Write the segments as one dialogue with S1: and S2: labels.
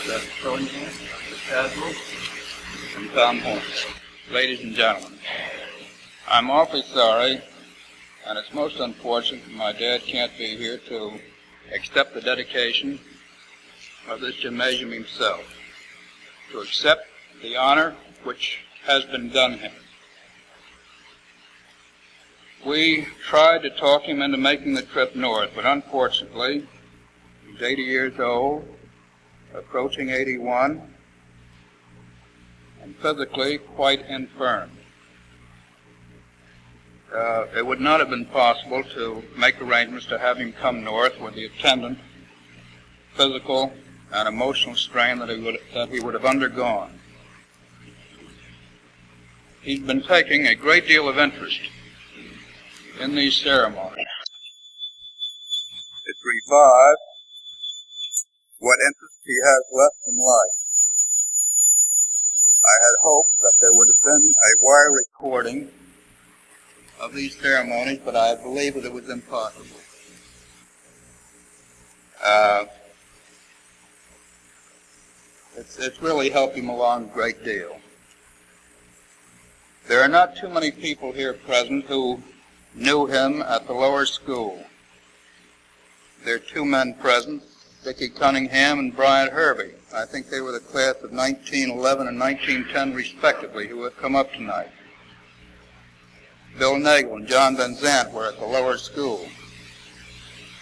S1: Mr. Cunningham, Mr. Caswell, and Tom Horn. Ladies and gentlemen, I'm awfully sorry, and it's most unfortunate that my dad can't be here to accept the dedication of this gymnasium himself, to accept the honor which has been done him. We tried to talk him into making the trip north, but unfortunately, he's 80 years old, approaching 81, and physically quite infirm. It would not have been possible to make arrangements to have him come north with the attendant physical and emotional strain that he would have undergone. He's been taking a great deal of interest in these ceremonies. It's revived what interest he has left in life. I had hoped that there would have been a wire recording of these ceremonies, but I believe that it was impossible. It's really helped him along a great deal. There are not too many people here present who knew him at the lower school. There are two men present, Dickie Cunningham and Bryant Hervey. I think they were the class of 1911 and 1910 respectively who have come up tonight. Bill Nagel and John Van Zandt were at the lower school.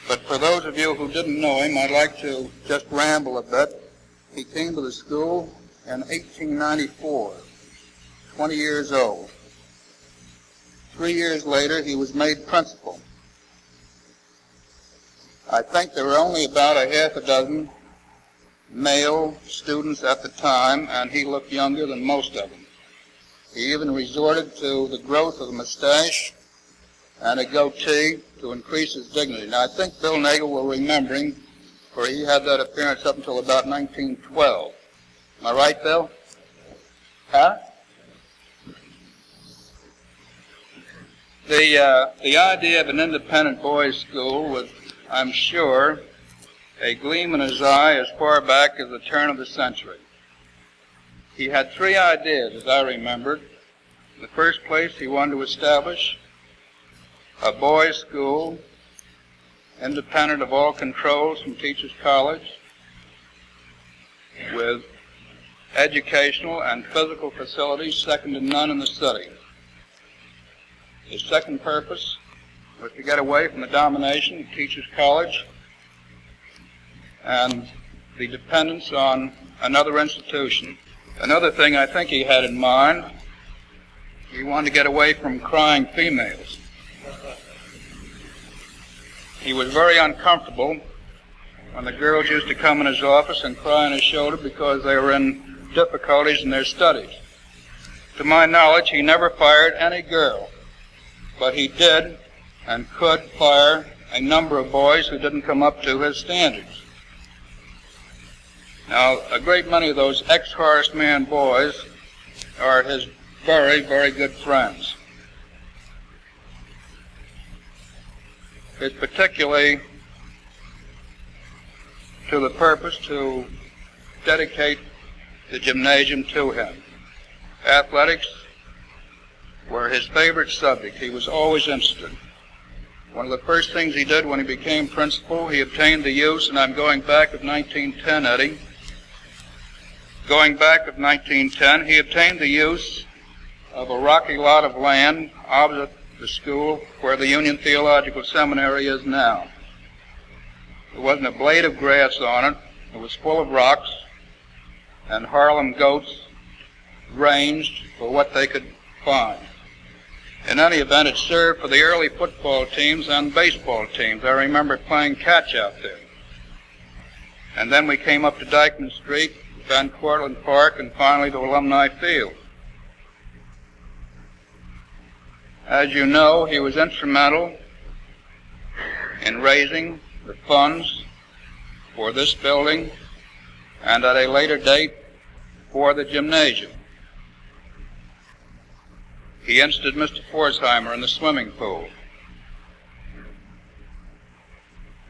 S1: But for those of you who didn't know him, I'd like to just ramble a bit. He came to the school in 1894, 20 years old. 3 years later, he was made principal. I think there were only about a half a dozen male students at the time, and he looked younger than most of them. He even resorted to the growth of a mustache and a goatee to increase his dignity. Now, I think Bill Nagel will remember him, for he had that appearance up until about 1912. Am I right, Bill? Huh? The idea of an independent boys' school was, I'm sure, a gleam in his eye as far back as the turn of the century. He had three ideas, as I remembered. In the first place, he wanted to establish a boys' school independent of all controls from Teachers College, with educational and physical facilities second to none in the city. His second purpose was to get away from the domination of Teachers College and the dependence on another institution. Another thing I think he had in mind, he wanted to get away from crying females. He was very uncomfortable when the girls used to come in his office and cry on his shoulder because they were in difficulties in their studies. To my knowledge, he never fired any girl, but he did and could fire a number of boys who didn't come up to his standards. Now, a great many of those ex-Horace Mann boys are his very, very good friends. It's particularly to the purpose to dedicate the gymnasium to him. Athletics were his favorite subject. He was always interested. One of the first things he did when he became principal, he obtained the use, and I'm going back of 1910, Eddie. Going back of 1910, he obtained the use of a rocky lot of land opposite the school where the Union Theological Seminary is now. There wasn't a blade of grass on it. It was full of rocks, and Harlem goats ranged for what they could find. In any event, it served for the early football teams and baseball teams. I remember playing catch out there. And then we came up to Dyckman Street, Van Cortlandt Park, and finally to Alumni Field. As you know, he was instrumental in raising the funds for this building and at a later date for the gymnasium. He interested Mr. Forsheimer in the swimming pool.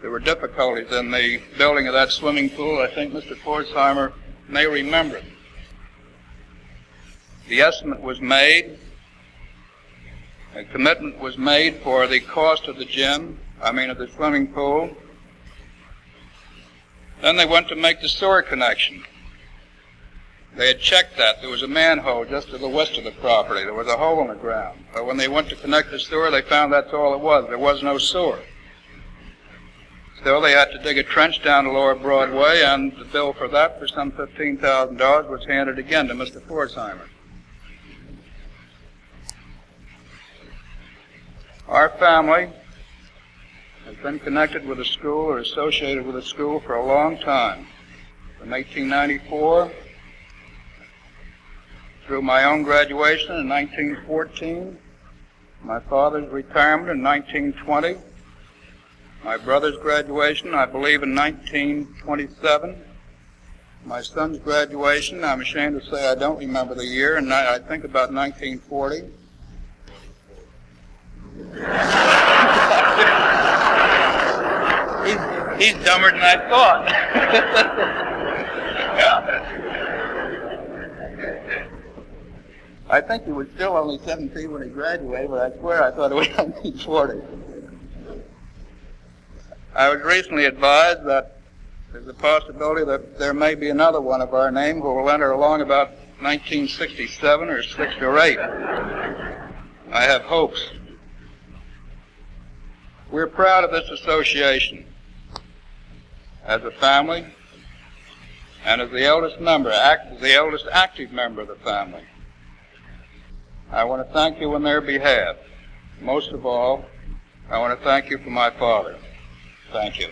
S1: there were difficulties in the building of that swimming pool. I think Mr. Pforzheimer may remember. The estimate was made, a commitment was made for the cost of the gym, of the swimming pool. Then they went to make the sewer connection. They had checked that. There was a manhole just to the west of the property. There was a hole in the ground. But when they went to connect the sewer, they found that's all it was. There was no sewer. Still, they had to dig a trench down to Lower Broadway, and the bill for that, for some $15,000, was handed again to Mr. Pforzheimer. Our family has been connected with a school or associated with a school for a long time. From 1894 through my own graduation in 1914, my father's retirement in 1920, my brother's graduation, I believe, in 1927, my son's graduation, I'm ashamed to say I don't remember the year, and I think about 1940. He's dumber than I thought. I think he was still only 17 when he graduated, but I swear I thought it was 1940. I was recently advised that there's a possibility that there may be another one of our name who will enter along about 1967 or 6 or 8. I have hopes. We're proud of this association as a family and as the eldest member, the eldest active member of the family. I want to thank you on their behalf. Most of all, I want to thank you for my father. Thank you.